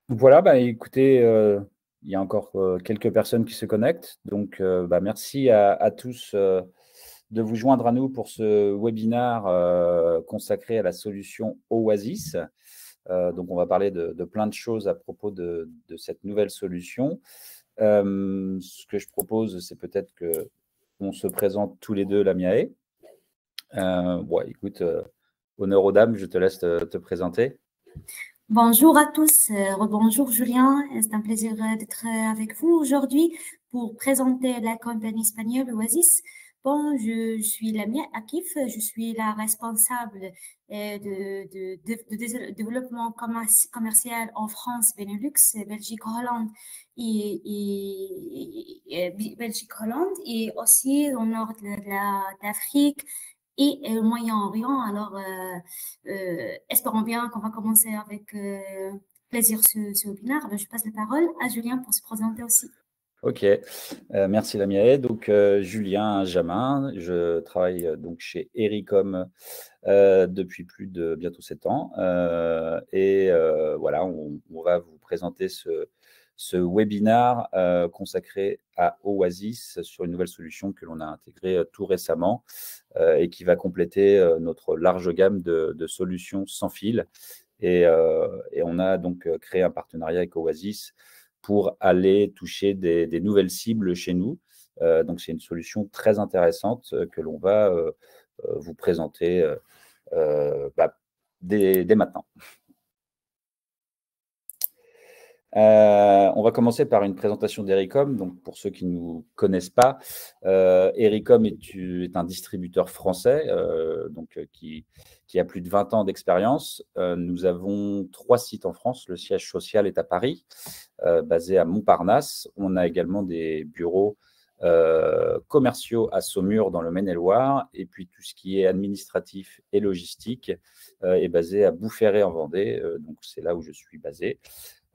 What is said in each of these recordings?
Voilà, bah, écoutez, il y a encore, quelques personnes qui se connectent. Donc, bah, merci à tous, de vous joindre à nous pour ce webinaire, consacré à la solution Oasis. Donc on va parler de plein de choses à propos de cette nouvelle solution. Ce que je propose, c'est peut-être qu'on se présente tous les 2, Lamia et. Ouais, écoute, honneur aux dames, je te laisse te présenter. Bonjour à tous, rebonjour Julien, c'est un plaisir d'être avec vous aujourd'hui pour présenter la compagnie espagnole Oasis. Bon, je suis Lamia Akif, je suis la responsable de développement commercial en France, Benelux, Belgique, Hollande Belgique, Hollande et aussi au nord d'Afrique et Moyen-Orient. Alors, espérons bien qu'on va commencer avec plaisir ce webinaire. Je passe la parole à Julien pour se présenter aussi. Ok, merci Lamia. Donc, Julien Jamin, je travaille donc chez Ericom depuis plus de bientôt 7 ans. Voilà, on va vous présenter ce webinaire consacré à Oasis sur une nouvelle solution que l'on a intégrée tout récemment et qui va compléter notre large gamme de solutions sans fil. Et on a donc créé un partenariat avec Oasis pour aller toucher des nouvelles cibles chez nous. Donc, c'est une solution très intéressante que l'on va vous présenter dès maintenant. On va commencer par une présentation d'Ericom. Donc, pour ceux qui ne nous connaissent pas, Ericom est un distributeur français qui a plus de 20 ans d'expérience. Nous avons 3 sites en France. Le siège social est à Paris, basé à Montparnasse. On a également des bureaux commerciaux à Saumur dans le Maine-et-Loire. Et puis, tout ce qui est administratif et logistique est basé à Boufféray en Vendée. Donc, c'est là où je suis basé.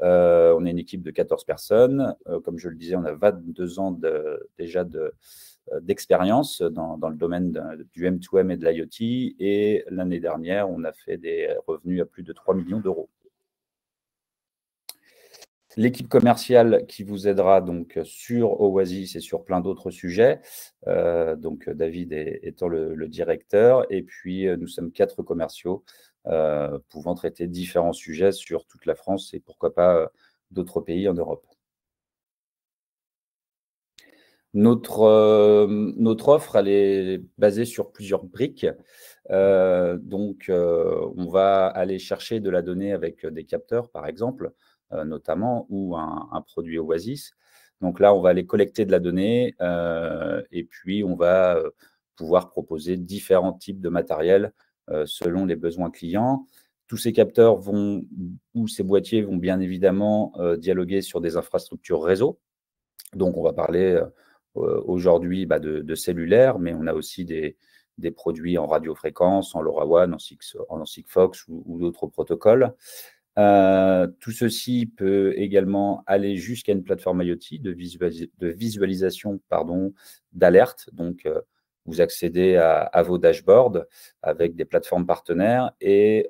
On est une équipe de 14 personnes. Comme je le disais, on a 22 ans déjà d'expérience dans le domaine du M2M et de l'IoT. Et l'année dernière, on a fait des revenus à plus de 3 millions d'euros. L'équipe commerciale qui vous aidera donc sur Oasis et sur plein d'autres sujets. Donc David étant le directeur. Et puis, nous sommes 4 commerciaux pouvant traiter différents sujets sur toute la France et pourquoi pas d'autres pays en Europe. Notre offre, elle est basée sur plusieurs briques. On va aller chercher de la donnée avec des capteurs, par exemple, notamment, ou un produit Oasis. Donc là, on va aller collecter de la donnée et puis on va pouvoir proposer différents types de matériel selon les besoins clients. Tous ces capteurs ou ces boîtiers vont bien évidemment dialoguer sur des infrastructures réseau. Donc, on va parler aujourd'hui de cellulaire, mais on a aussi des produits en radiofréquence, en LoRaWAN, en Sigfox ou d'autres protocoles. Tout ceci peut également aller jusqu'à une plateforme IoT de visualisation d'alerte. Donc, vous accédez à vos dashboards avec des plateformes partenaires et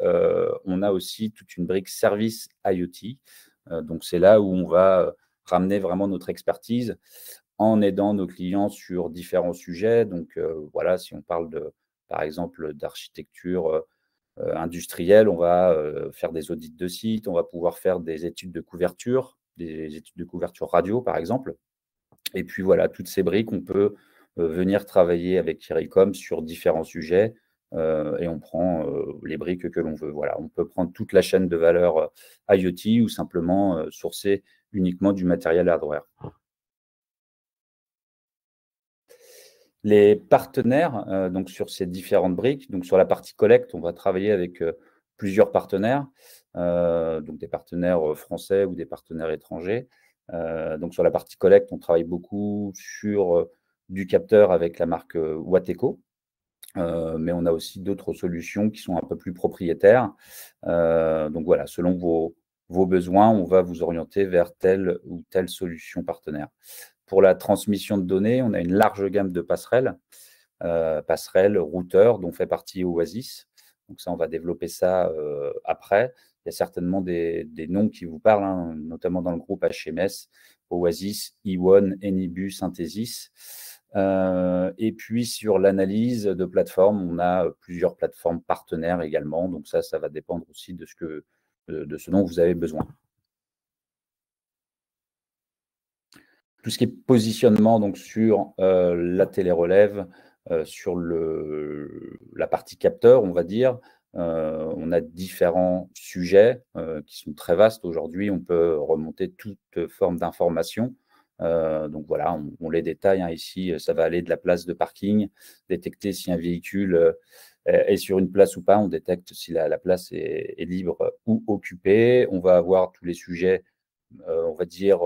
on a aussi toute une brique service IoT. Donc, c'est là où on va ramener vraiment notre expertise en aidant nos clients sur différents sujets. Donc, voilà, si on parle par exemple, d'architecture industrielle, on va faire des audits de sites, on va pouvoir faire des études de couverture, des études de couverture radio, par exemple. Et puis voilà, toutes ces briques, on peut venir travailler avec Ericom sur différents sujets et on prend les briques que l'on veut. Voilà, on peut prendre toute la chaîne de valeur IoT ou simplement sourcer uniquement du matériel hardware. Les partenaires, donc sur ces différentes briques, donc sur la partie collecte, on va travailler avec plusieurs partenaires, donc des partenaires français ou des partenaires étrangers. Donc sur la partie collecte, on travaille beaucoup sur du capteur avec la marque Wateco, mais on a aussi d'autres solutions qui sont un peu plus propriétaires. Donc voilà, selon vos besoins, on va vous orienter vers telle ou telle solution partenaire. Pour la transmission de données, on a une large gamme de passerelles, routeurs, dont fait partie Oasis. Donc ça, on va développer ça après. il y a certainement des noms qui vous parlent, hein, notamment dans le groupe HMS, Oasis, Ewon, Enibus, Synthesis. Et puis, sur l'analyse de plateformes, on a plusieurs plateformes partenaires également. Donc ça va dépendre aussi de ce dont vous avez besoin. Tout ce qui est positionnement donc sur la télérelève, sur la partie capteur, on va dire, on a différents sujets qui sont très vastes aujourd'hui. On peut remonter toute forme d'information. Donc voilà, on les détaille, hein. Ici, ça va aller de la place de parking, détecter si un véhicule est sur une place ou pas. On détecte si la place est libre ou occupée. On va avoir tous les sujets, on va dire,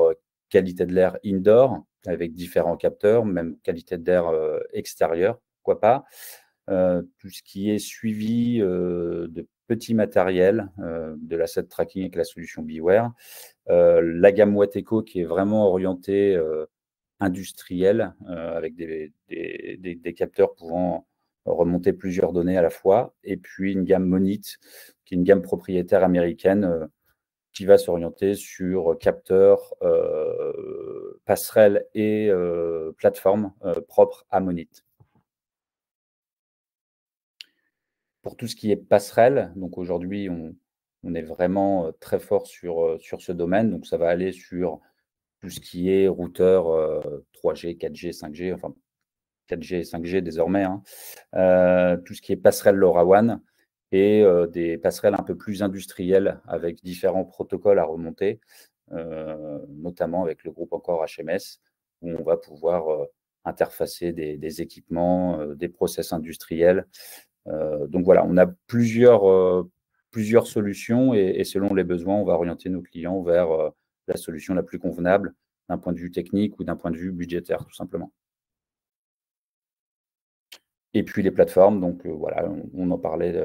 qualité de l'air indoor, avec différents capteurs, même qualité de l'air extérieur, pourquoi pas. Tout ce qui est suivi de petits matériels, de l'asset tracking avec la solution Beware. La gamme Wateco qui est vraiment orientée industrielle, avec des capteurs pouvant remonter plusieurs données à la fois. Et puis une gamme Monit, qui est une gamme propriétaire américaine, qui va s'orienter sur capteurs, passerelles et plateformes propres à Monit. Pour tout ce qui est passerelle, donc aujourd'hui, on est vraiment très fort sur ce domaine. Donc ça va aller sur tout ce qui est routeur 3G, 4G, 5G, enfin 4G et 5G désormais, hein. Tout ce qui est passerelle LoRaWAN et des passerelles un peu plus industrielles avec différents protocoles à remonter, notamment avec le groupe encore HMS, où on va pouvoir interfacer des équipements, des process industriels. Donc voilà, on a plusieurs solutions et selon les besoins, on va orienter nos clients vers la solution la plus convenable d'un point de vue technique ou d'un point de vue budgétaire, tout simplement. Et puis les plateformes, donc voilà, on en parlait,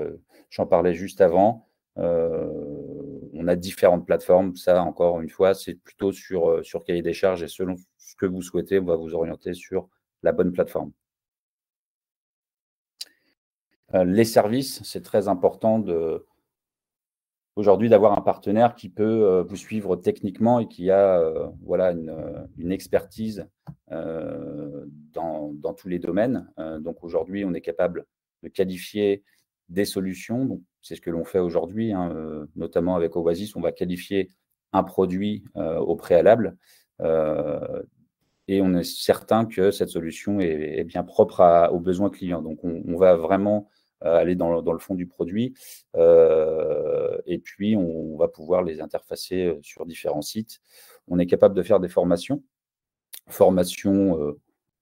j'en parlais juste avant. On a différentes plateformes. Ça, encore une fois, c'est plutôt sur cahier des charges et selon ce que vous souhaitez, on va vous orienter sur la bonne plateforme. Les services, c'est très important aujourd'hui d'avoir un partenaire qui peut vous suivre techniquement et qui a voilà, une expertise dans tous les domaines. Donc aujourd'hui, on est capable de qualifier des solutions. Donc, c'est ce que l'on fait aujourd'hui, hein, notamment avec Oasis, on va qualifier un produit au préalable et on est certain que cette solution est bien propre aux besoins clients. Donc, on va vraiment aller dans le fond du produit et puis on va pouvoir les interfacer sur différents sites. On est capable de faire des formations, on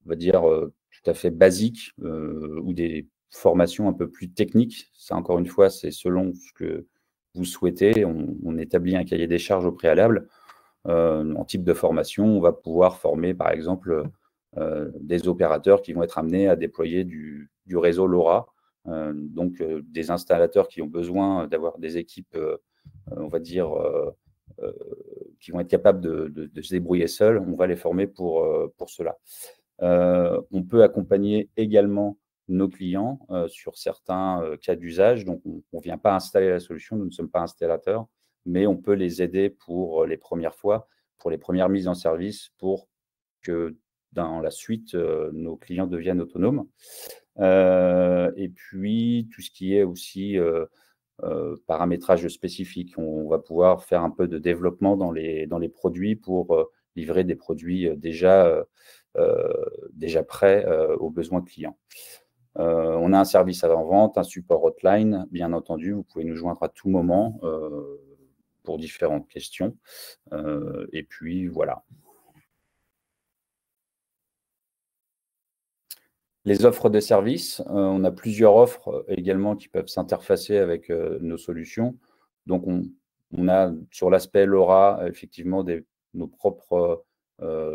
va dire tout à fait basiques ou des formations un peu plus techniques. Ça, encore une fois, c'est selon ce que vous souhaitez. On établit un cahier des charges au préalable. En type de formation, on va pouvoir former, par exemple, des opérateurs qui vont être amenés à déployer du réseau LoRa. Donc, des installateurs qui ont besoin d'avoir des équipes, on va dire, qui vont être capables de se débrouiller seuls. On va les former pour cela. On peut accompagner également nos clients sur certains cas d'usage. Donc, on ne vient pas installer la solution, nous ne sommes pas installateurs, mais on peut les aider pour les premières fois, pour les premières mises en service, pour que dans la suite, nos clients deviennent autonomes. Et puis, tout ce qui est aussi paramétrage spécifique, on va pouvoir faire un peu de développement dans les produits pour livrer des produits déjà prêts aux besoins clients. On a un service avant-vente, un support hotline, bien entendu, vous pouvez nous joindre à tout moment pour différentes questions. Et puis, voilà. Les offres de services, on a plusieurs offres également qui peuvent s'interfacer avec nos solutions. Donc, on a sur l'aspect LoRa, effectivement, nos propres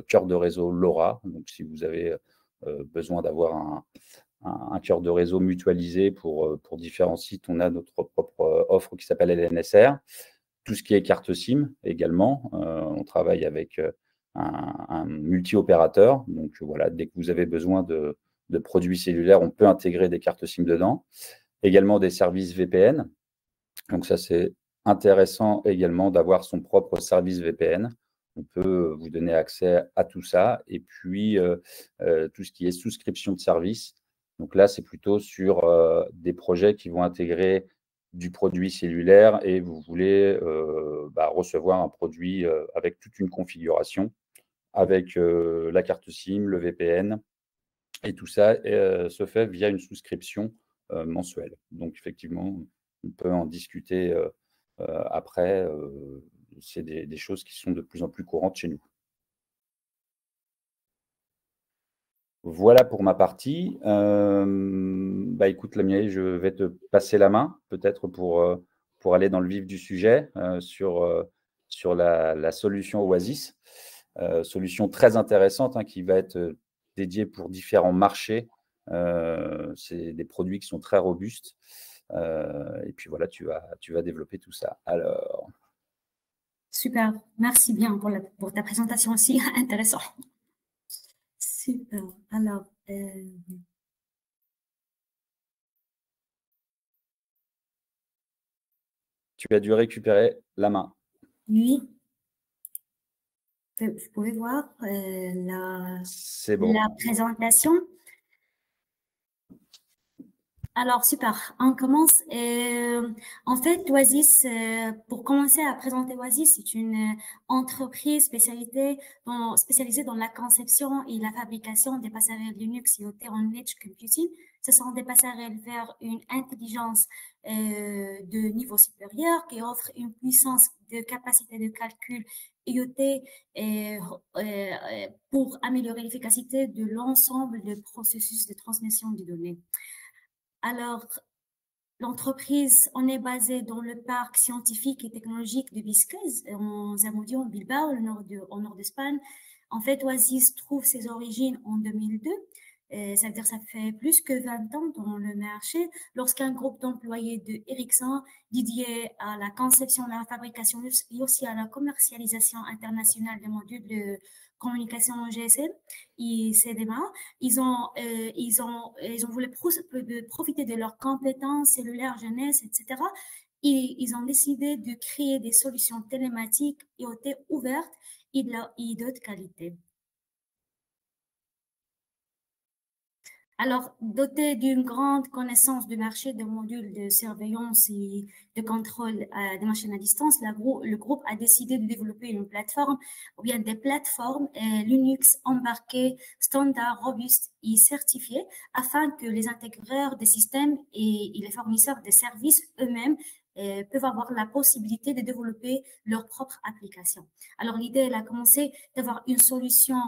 cœurs de réseau LoRa. Donc, si vous avez besoin d'avoir un cœur de réseau mutualisé pour différents sites, on a notre propre offre qui s'appelle LNSR. Tout ce qui est carte SIM également, on travaille avec un multi-opérateur. Donc voilà, dès que vous avez besoin de produits cellulaires, on peut intégrer des cartes SIM dedans. Également des services VPN. Donc ça, c'est intéressant également d'avoir son propre service VPN. On peut vous donner accès à tout ça et puis tout ce qui est souscription de services. Donc là, c'est plutôt sur des projets qui vont intégrer du produit cellulaire et vous voulez recevoir un produit avec toute une configuration, avec la carte SIM, le VPN, et tout ça se fait via une souscription mensuelle. Donc effectivement, on peut en discuter après. C'est des choses qui sont de plus en plus courantes chez nous. Voilà pour ma partie. Écoute, Lamiaï, je vais te passer la main, peut-être pour aller dans le vif du sujet sur la solution Oasis. Solution très intéressante qui va être dédiée pour différents marchés. C'est des produits qui sont très robustes. Et puis voilà, tu vas développer tout ça. Alors. Super, merci bien pour ta présentation aussi intéressante. Super, alors. Tu as dû récupérer la main. Oui. Vous pouvez voir la présentation. Alors, super. On commence. En fait, Oasis, pour commencer à présenter Oasis, c'est une entreprise spécialisée dans la conception et la fabrication des passerelles Linux IoT en Edge Computing. Ce sont des passerelles vers une intelligence de niveau supérieur qui offre une puissance de capacité de calcul IoT pour améliorer l'efficacité de l'ensemble des processus de transmission de données. Alors, l'entreprise, on est basé dans le parc scientifique et technologique de Biscay, en Zamodio, en Bilbao, au nord d'Espagne. En fait, Oasis trouve ses origines en 2002. Ça veut dire que ça fait plus que 20 ans dans le marché, lorsqu'un groupe d'employés de Ericsson, dédié à la conception, la fabrication et aussi à la commercialisation internationale des modules de communication GSM et CDMA, ils ont voulu profiter de leurs compétences cellulaires, jeunesse, etc. Et ils ont décidé de créer des solutions télématiques IoT ouvertes et de haute qualité. Alors, doté d'une grande connaissance du marché des modules de surveillance et de contrôle des machines à distance, le groupe a décidé de développer une plateforme ou bien des plateformes Linux embarquées, standards, robustes et certifiées afin que les intégreurs des systèmes et les fournisseurs de services eux-mêmes peuvent avoir la possibilité de développer leur propre application. Alors, l'idée, elle a commencé d'avoir une solution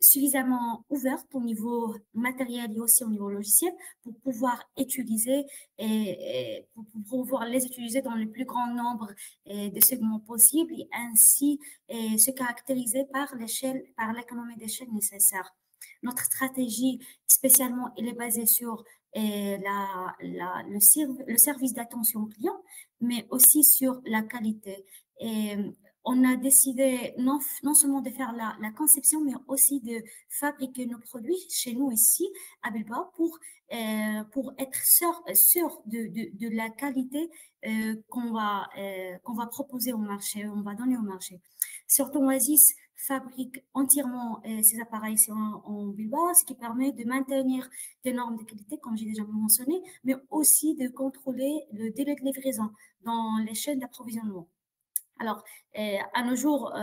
suffisamment ouverte au niveau matériel et aussi au niveau logiciel pour pouvoir utiliser pour pouvoir les utiliser dans le plus grand nombre de segments possibles et ainsi se caractériser par l'économie d'échelle nécessaire. Notre stratégie, spécialement, elle est basée sur le service d'attention client, mais aussi sur la qualité. Et on a décidé non seulement de faire la conception, mais aussi de fabriquer nos produits chez nous ici, à Bilbao, pour être sûr de la qualité qu'on va proposer au marché, on va donner au marché. Surtout, Oasis fabrique entièrement ces appareils en Bilbao, ce qui permet de maintenir des normes de qualité, comme j'ai déjà mentionné, mais aussi de contrôler le délai de livraison dans les chaînes d'approvisionnement. Alors, à nos jours,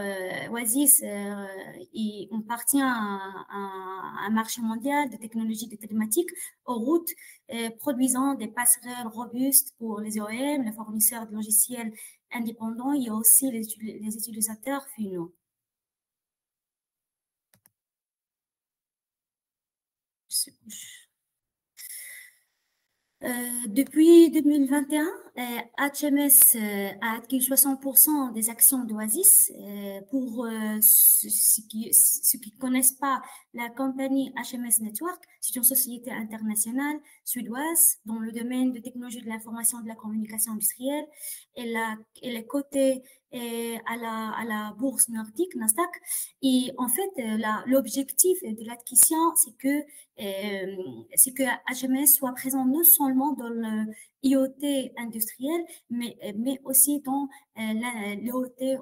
Oasis on appartient à un marché mondial de technologies de télématique aux routes, produisant des passerelles robustes pour les OEM, les fournisseurs de logiciels indépendants et aussi les utilisateurs finaux. Depuis 2021, HMS a acquis 60% des actions d'Oasis. Pour ceux qui ne connaissent pas la compagnie HMS Network, c'est une société internationale suédoise dans le domaine de technologie de l'information et de la communication industrielle. Elle est cotée à la bourse nordique, Nasdaq. Et en fait, l'objectif de l'acquisition, c'est que HMS soit présent non seulement dans le IoT industrielle, mais aussi dans l'automobile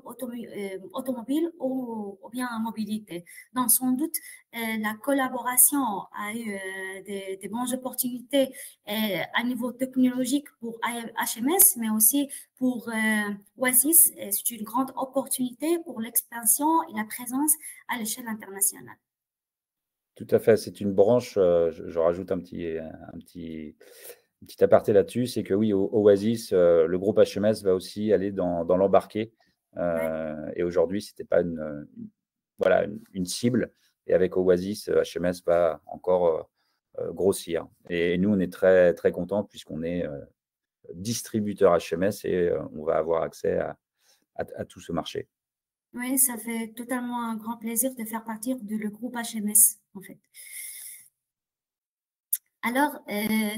automobile ou bien mobilité. Donc, sans doute, la collaboration a eu des bonnes opportunités à niveau technologique pour HMS, mais aussi pour Oasis. C'est une grande opportunité pour l'expansion et la présence à l'échelle internationale. Tout à fait, c'est une branche, je rajoute un petit aparté là-dessus, c'est que oui, Oasis, le groupe HMS va aussi aller dans l'embarqué. Ouais. Et aujourd'hui, ce n'était pas voilà, une cible. Et avec Oasis, HMS va encore grossir. Et nous, on est très, très contents puisqu'on est distributeur HMS et on va avoir accès à tout ce marché. Oui, ça fait totalement un grand plaisir de faire partie de le groupe HMS, en fait. Alors,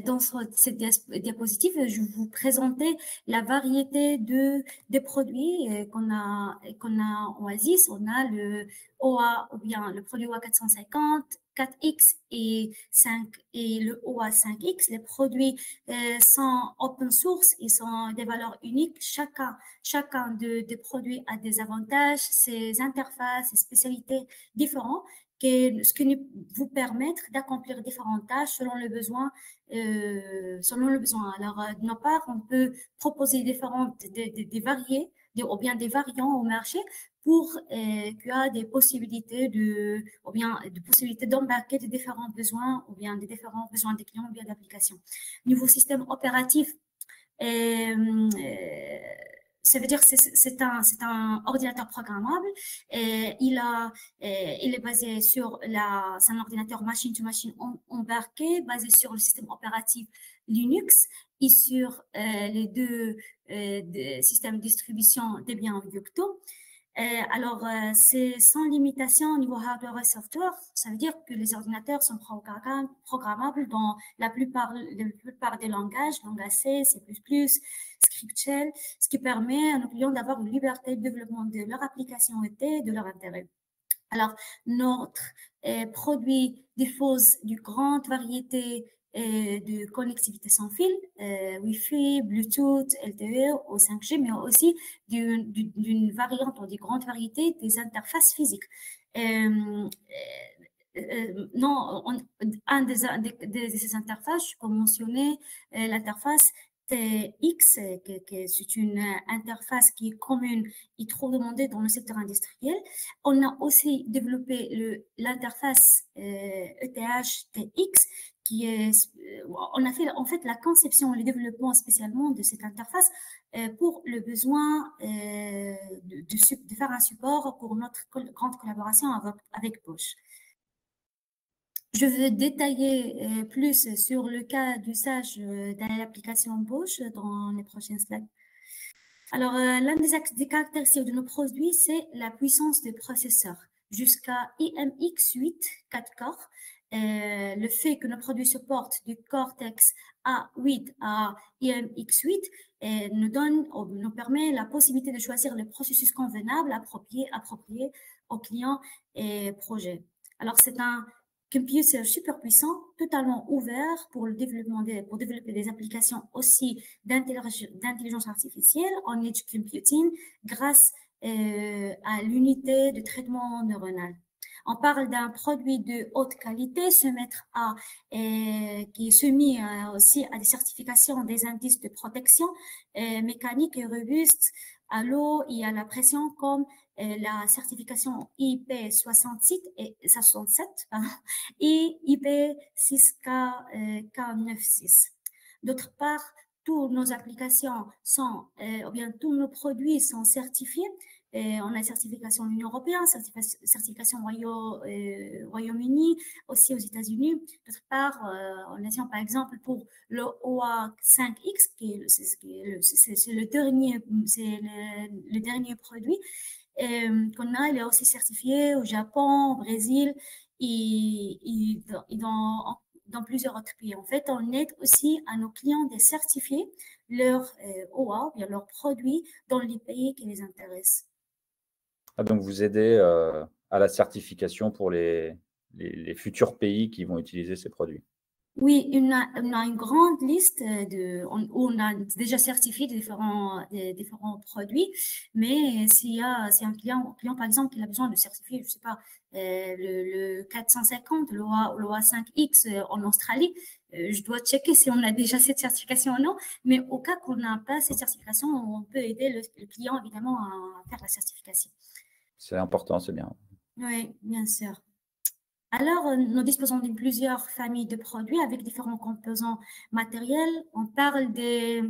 dans cette diapositive, je vais vous présenter la variété des produits qu'on a en Oasis. On a le OA, ou bien le produit OA 450, 4X et 5 et le OA 5X. Les produits sont open source, ils sont des valeurs uniques. Chacun des produits a des avantages, ses interfaces, ses spécialités différentes ce qui vous permettre d'accomplir différentes tâches selon le besoin. Selon le besoin. Alors, de notre part, on peut proposer des variés, ou bien des variants au marché pour qu'il y a des possibilités ou bien des possibilités d'embarquer des différents besoins, ou bien des différents besoins des clients, ou bien d'applications. Niveau système opératif, ça veut dire que c'est un ordinateur programmable. Il est basé sur c'est un ordinateur machine-to-machine embarqué, basé sur le système opératif Linux et sur les deux systèmes de distribution Debian et Yocto. Alors, c'est sans limitation au niveau hardware et software. Ça veut dire que les ordinateurs sont programmables dans la plupart des langages, langage C, C++, Script Shell, ce qui permet à nos clients d'avoir une liberté de développement de leur application et de leur intérêt. Alors, notre produit dispose d'une grande variété de connectivité sans fil, Wi-Fi, Bluetooth, LTE ou 5G, mais aussi d'une variante ou d'une grande variété des interfaces physiques. Non, un de ces interfaces, je peux mentionner l'interface TX, c'est une interface qui est commune et trop demandée dans le secteur industriel. On a aussi développé l'interface ETH-TX, on a fait en fait la conception et le développement spécialement de cette interface pour le besoin de faire un support pour notre grande collaboration avec Bosch. Je veux détailler plus sur le cas d'usage de l'application Bosch dans les prochaines slides. Alors, l'un des caractéristiques de nos produits, c'est la puissance des processeurs. Jusqu'à IMX8 4 corps, le fait que nos produits supportent du Cortex A8 à IMX8 nous permet la possibilité de choisir le processus convenable, approprié aux clients et projets. Alors, c'est un computer super puissant, totalement ouvert pour développer des applications aussi d'intelligence artificielle en edge computing grâce à l'unité de traitement neuronal. On parle d'un produit de haute qualité, qui est soumis aussi à des certifications des indices de protection mécanique et robuste à l'eau et à la pression comme la certification IP67 et 67 et IP6K96. D'autre part, toutes nos applications ou bien tous nos produits sont certifiés. On a certification de l'Union européenne, certification Royaume-Uni, aussi aux États-Unis. D'autre part, on a par exemple pour le OA5X, c'est le dernier produit qu'on a, il est aussi certifié au Japon, au Brésil et dans plusieurs autres pays. En fait, on aide aussi à nos clients de certifier leur OA, bien leurs produits dans les pays qui les intéressent. Ah, donc, vous aidez à la certification pour les futurs pays qui vont utiliser ces produits. Oui, on a une grande liste où on a déjà certifié différents produits, mais si un client, par exemple, il a besoin de certifier, je sais pas, le 450, loi 5X en Australie, je dois checker si on a déjà cette certification ou non, mais au cas qu'on n'a pas cette certification, on peut aider le client évidemment à faire la certification. C'est important, c'est bien. Oui, bien sûr. Alors, nous disposons de plusieurs familles de produits avec différents composants matériels. On parle des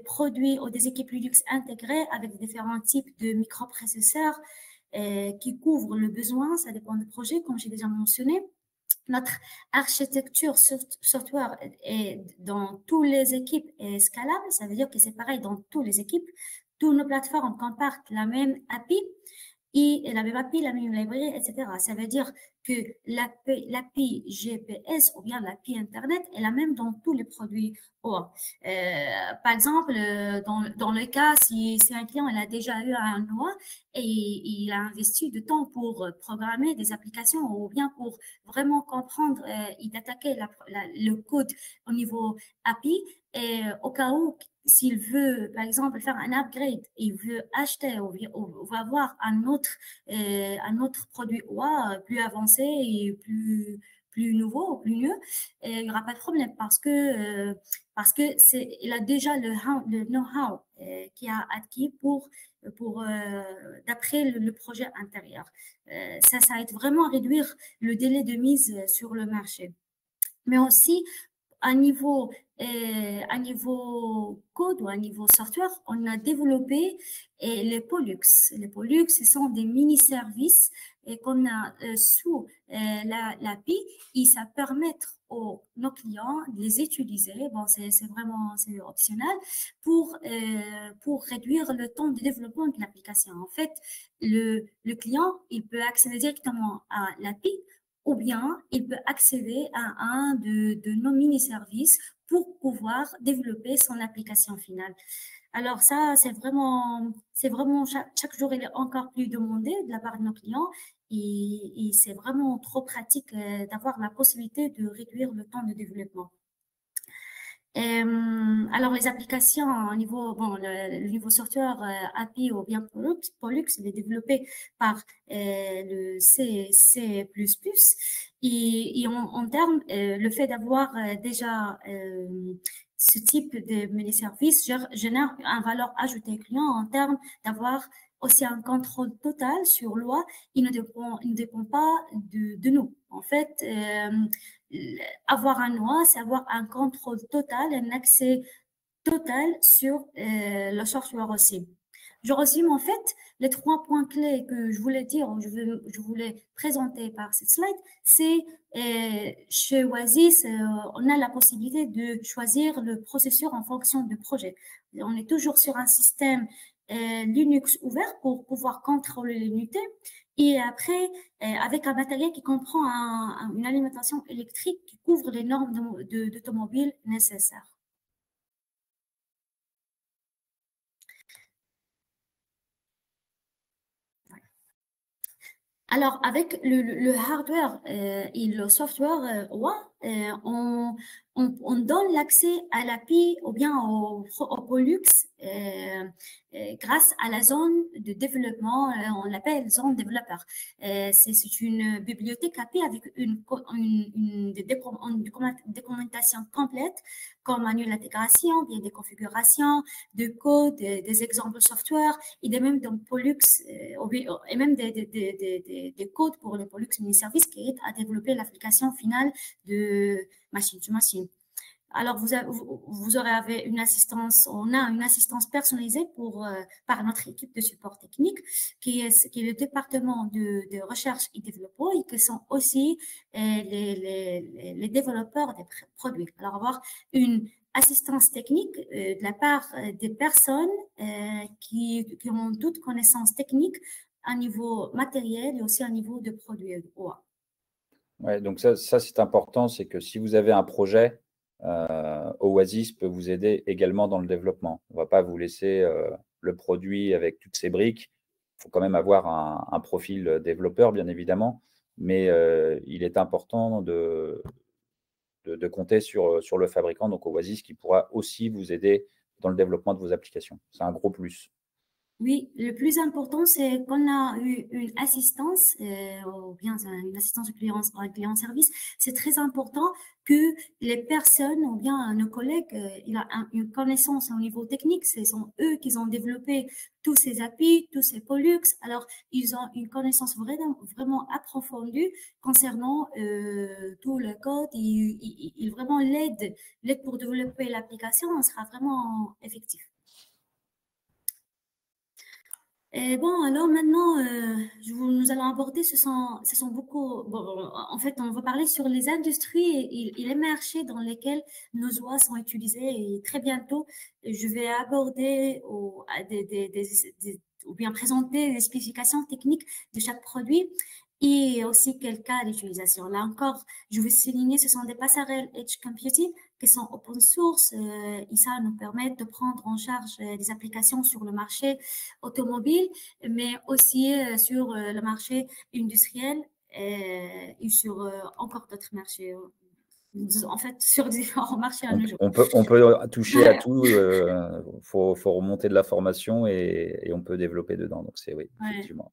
produits ou des équipes Linux intégrés avec différents types de microprocesseurs qui couvrent le besoin. Ça dépend du projet, comme j'ai déjà mentionné. Notre architecture software est dans toutes les équipes est scalable. Ça veut dire que c'est pareil dans toutes les équipes. Toutes nos plateformes comportent la même API et la même API, la même librairie, etc. Ça veut dire que l'API GPS ou bien l'API Internet est la même dans tous les produits OA. Par exemple, dans le cas, si un client il a déjà eu un OA et il a investi du temps pour programmer des applications ou bien pour vraiment comprendre et d'attaquer le code au niveau API, et au cas où s'il veut, par exemple, faire un upgrade, il veut acheter ou va avoir un autre produit OA plus avancé et plus nouveau, plus mieux, et il n'y aura pas de problème parce que il a déjà le know-how qu'il a acquis pour d'après le projet intérieur. Ça aide vraiment à réduire le délai de mise sur le marché. Mais aussi, à niveau code ou à niveau software, on a développé les Pollux. Les Pollux, ce sont des mini-services qu'on a sous l'API et ça permet aux nos clients de les utiliser. Bon, c'est optionnel pour réduire le temps de développement de l'application. En fait, le client, il peut accéder directement à l'API ou bien il peut accéder à un de nos mini-services pour pouvoir développer son application finale. Alors ça, c'est vraiment chaque jour, il est encore plus demandé de la part de nos clients et c'est vraiment trop pratique d'avoir la possibilité de réduire le temps de développement. Alors, les applications au niveau, bon, le niveau software API ou bien Pollux, il est développé par le C++. Et en termes, le fait d'avoir déjà ce type de mini-service génère une valeur ajoutée client en termes d'avoir aussi un contrôle total sur l'OA. Il ne dépend pas de nous. En fait, avoir un OA, c'est avoir un contrôle total, un accès total sur le software aussi. Je résume en fait les 3 points clés que je voulais dire, je voulais présenter par cette slide, c'est chez Oasis, on a la possibilité de choisir le processeur en fonction du projet. On est toujours sur un système Linux ouvert pour pouvoir contrôler l'unité. Et après, avec un matériel qui comprend une alimentation électrique qui couvre les normes d'automobile nécessaires. Alors, avec le hardware et le software OA, on donne l'accès à l'API ou bien au Pollux grâce à la zone de développement, on l'appelle zone développeur. C'est une bibliothèque API avec une documentation complète comme manuel d'intégration, des configurations, de code, des exemples software et même dans Pollux et même des codes pour les Pollux mini-services qui aident à développer l'application finale de machine to machine. Alors, vous aurez une assistance, on a une assistance personnalisée par notre équipe de support technique, qui est le département de recherche et développement, et qui sont aussi les développeurs des produits. Alors, avoir une assistance technique de la part des personnes qui ont toute connaissance technique à niveau matériel et aussi à niveau de produits OA. Ouais, donc ça c'est important, c'est que si vous avez un projet, Oasis peut vous aider également dans le développement. On ne va pas vous laisser le produit avec toutes ses briques. Il faut quand même avoir un profil développeur, bien évidemment, mais il est important de de compter sur le fabricant, donc Oasis, qui pourra aussi vous aider dans le développement de vos applications. C'est un gros plus. Oui, le plus important, c'est qu'on a eu une assistance, ou bien une assistance au client service. C'est très important que les personnes, ou bien nos collègues, ils ont une connaissance au niveau technique. Ce sont eux qui ont développé tous ces API, tous ces Pollux. Alors, ils ont une connaissance vraiment approfondie concernant tout le code. Ils vraiment l'aident pour développer l'application. On sera vraiment effectif. Et bon, alors maintenant, nous allons aborder, ce sont beaucoup, bon, en fait, on va parler sur les industries et les marchés dans lesquels nos oies sont utilisées. Et très bientôt, je vais aborder ou bien présenter les spécifications techniques de chaque produit et aussi quel cas d'utilisation. Là encore, je vais souligner, ce sont des passerelles Edge Computing qui sont open source et ça nous permet de prendre en charge des applications sur le marché automobile, mais aussi sur le marché industriel et sur encore d'autres marchés. En fait, sur différents marchés à nos jours. On peut toucher à tout. Faut remonter de la formation et on peut développer dedans. Donc, c'est oui, effectivement.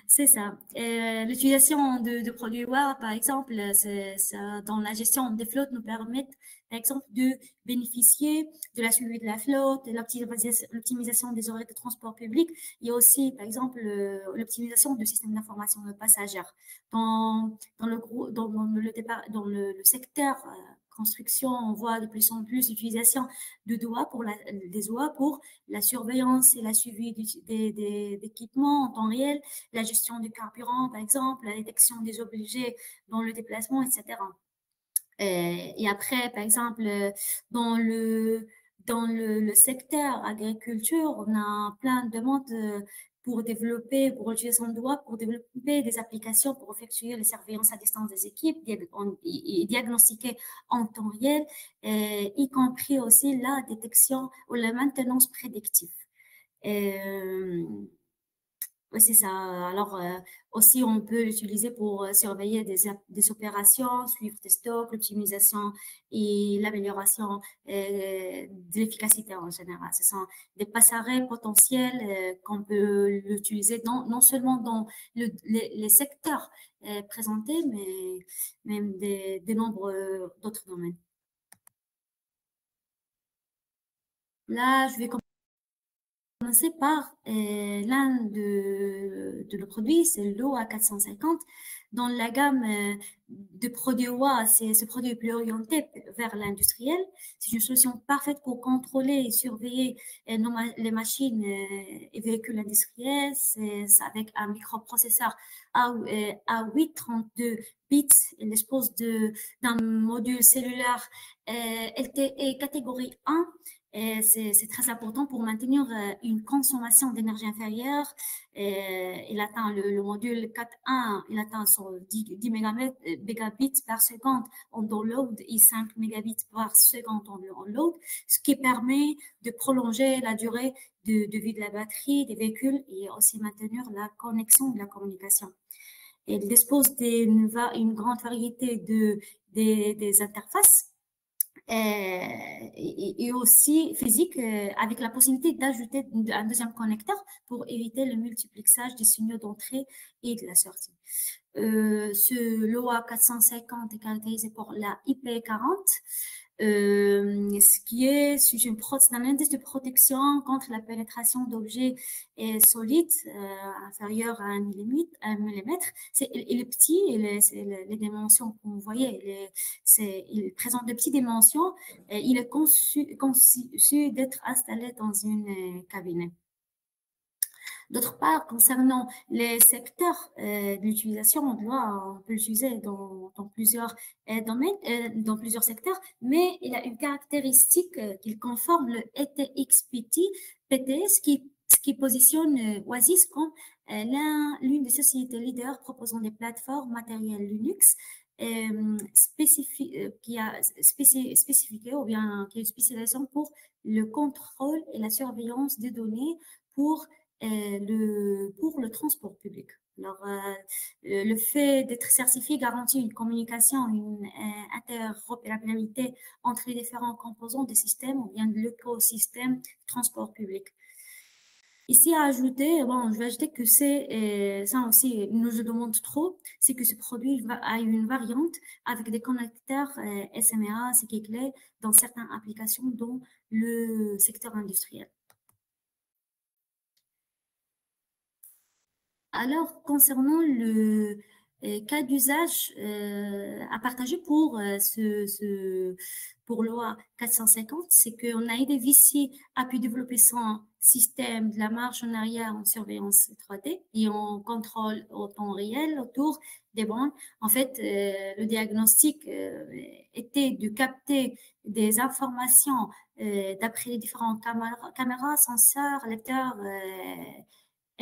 C'est ça. L'utilisation de produits WAR, par exemple, ça, dans la gestion des flottes, nous permet, par exemple, de bénéficier de la suivi de la flotte, de l'optimisation des horaires de transport public. Il y a aussi, par exemple, l'optimisation du système d'information de passagers. Dans le secteur construction, on voit de plus en plus l'utilisation des OA pour la surveillance et la suivi des équipements en temps réel, la gestion du carburant, par exemple, la détection des objets dans le déplacement, etc. Et après, par exemple, dans le secteur agriculture, on a plein de demandes pour l'utilisation de droit, pour développer des applications pour effectuer les surveillances à distance des équipes et diagnostiquer en temps réel, y compris aussi la détection ou la maintenance prédictive. Oui, c'est ça. Alors, aussi, on peut l'utiliser pour surveiller des opérations, suivre des stocks, l'optimisation et l'amélioration de l'efficacité en général. Ce sont des passerelles potentielles qu'on peut l'utiliser non seulement dans les secteurs présentés, mais même des nombreux d'autres domaines. Là, je vais commencer par l'un de nos produits, c'est l'OA 450. Dans la gamme de produits OA, ce produit est plus orienté vers l'industriel. C'est une solution parfaite pour contrôler et surveiller les machines et véhicules industriels. C'est avec un microprocesseur A832 bits. Il dispose d'un module cellulaire LTE catégorie 1. C'est très important pour maintenir une consommation d'énergie inférieure. Il atteint le module 4.1, il atteint 10 mégabits par seconde en download et 5 mégabits par seconde en load, ce qui permet de prolonger la durée de vie de la batterie des véhicules et aussi maintenir la connexion et la communication. Il dispose d'une grande variété des interfaces et aussi physique avec la possibilité d'ajouter un deuxième connecteur pour éviter le multiplexage des signaux d'entrée et de la sortie. Ce LoA 450 est caractérisé par la IP40, ce qui est un indice de protection contre la pénétration d'objets solides inférieurs à 1 millimètre. Il est petit, les dimensions que vous voyez, il présente de petites dimensions. Il est conçu d'être installé dans une cabine. D'autre part, concernant les secteurs d'utilisation, on peut l'utiliser dans plusieurs domaines, dans plusieurs secteurs, mais il a une caractéristique qu'il conforme le ETX-PT, PTS, qui positionne Oasis comme l'une des sociétés leaders proposant des plateformes matérielles Linux qui a spécifié ou bien qui est une spécialisation pour le contrôle et la surveillance des données pour le transport public. Alors, le fait d'être certifié garantit une communication, une interopérabilité entre les différents composants du système ou bien de l'écosystème de transport public. Ici, à ajouter, bon, je vais ajouter que c'est, ça aussi nous le demande trop, c'est que ce produit a une variante avec des connecteurs SMA, ce qui est clé dans certaines applications, dont le secteur industriel. Alors, concernant le cas d'usage à partager pour pour l'OA 450, c'est qu'on a aidé Vici à pu développer son système de la marche en arrière en surveillance 3D et en contrôle au temps réel autour des bandes. En fait, le diagnostic était de capter des informations d'après les différentes caméras, senseurs, lecteurs,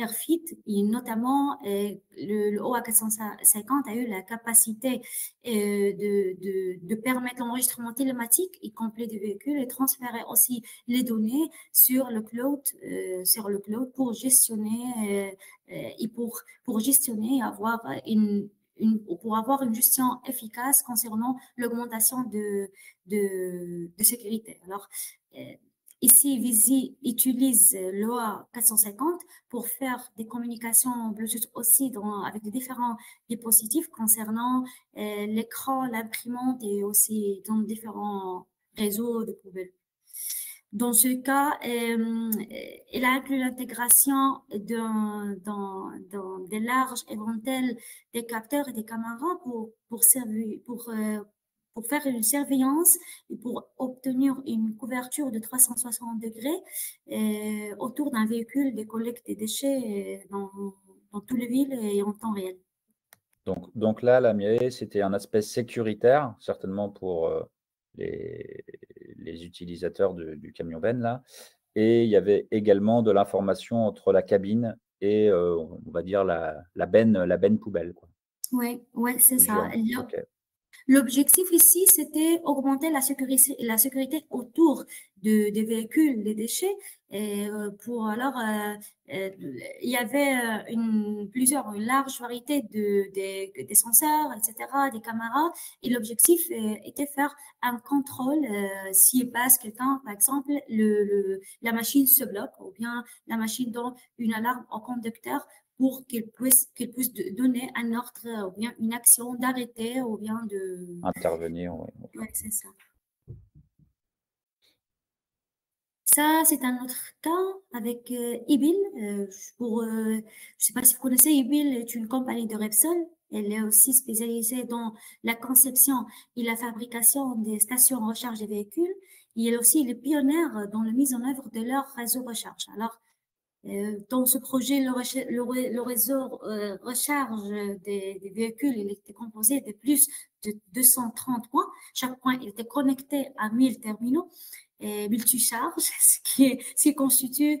Airfit, et notamment le OA 450 a eu la capacité de permettre l'enregistrement télématique y complet des véhicules et transférer aussi les données sur le cloud, pour gestionner et pour gestionner, pour avoir une gestion efficace concernant l'augmentation de sécurité. Alors, ici, Vici utilise l'OA 450 pour faire des communications Bluetooth aussi avec des différents dispositifs concernant l'écran, l'imprimante et aussi dans différents réseaux de poubelles. Dans ce cas, il a inclus l'intégration dans des larges éventails des capteurs et des caméras pour faire une surveillance et pour obtenir une couverture de 360 degrés autour d'un véhicule de collecte des déchets dans toutes les villes et en temps réel. Donc là, la Mireille, c'était un aspect sécuritaire, certainement pour les utilisateurs du camion Ben là. Et il y avait également de l'information entre la cabine et on va dire la benne poubelle, quoi. Oui, c'est ça. OK. L'objectif ici, c'était augmenter la sécurité autour des véhicules, des déchets. Et il y avait une large variété des senseurs, etc., des caméras. Et l'objectif était faire un contrôle s'il passe quelqu'un, par exemple, la machine se bloque ou bien la machine donne une alarme au conducteur pour qu'il puisse donner un ordre ou bien une action d'arrêter ou bien de... Intervenir, oui. Oui, c'est ça. Ça, c'est un autre cas avec Ibil. Je ne sais pas si vous connaissez, Ibil est une compagnie de Repsol. Elle est aussi spécialisée dans la conception et la fabrication des stations de recharge des véhicules. Et elle est aussi les pionnière dans la mise en œuvre de leur réseau recharge. Alors, dans ce projet, le réseau recharge des véhicules, il était composé de plus de 230 points. Chaque point était connecté à 1000 terminaux multi-charge, ce qui constitue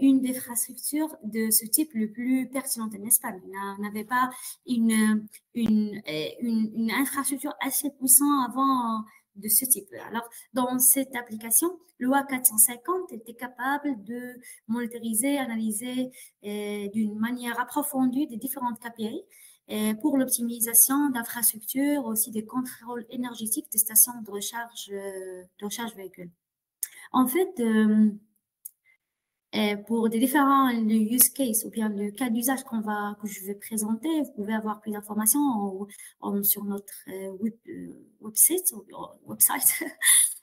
une des infrastructures de ce type le plus pertinente en Espagne. On n'avait pas une infrastructure assez puissante avant de ce type. Alors, dans cette application, l'OA 450 était capable de monitoriser, analyser d'une manière approfondie des différentes KPI pour l'optimisation d'infrastructures, aussi des contrôles énergétiques des stations de recharge véhicules. En fait, pour des différents use cases ou bien le cas d'usage que je vais présenter, vous pouvez avoir plus d'informations sur notre website,